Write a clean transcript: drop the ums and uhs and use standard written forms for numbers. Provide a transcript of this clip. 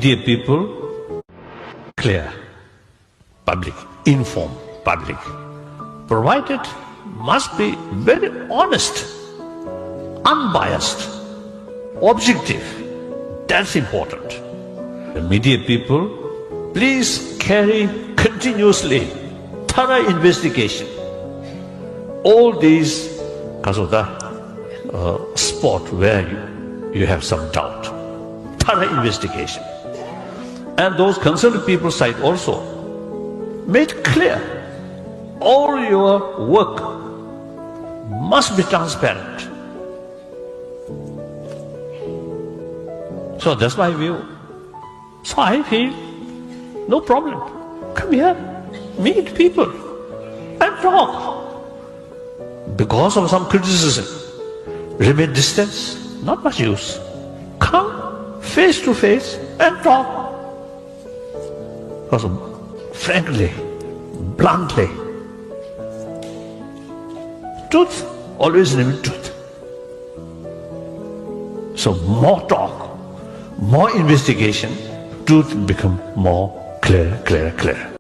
Dear people, clear public, inform public, provided must be very honest, unbiased, objective. That's important. The media people, please carry continuously thorough investigation. All these, because of the spot where you have some doubt, thorough investigation. And those concerned people side also made clear all your work must be transparent. So that's my view. So I feel no problem. Come here, meet people and talk. Because of some criticism, remain distance, not much use. Come face to face and talk. Because frankly, bluntly, truth always remains truth. So more talk, more investigation, truth become more clear.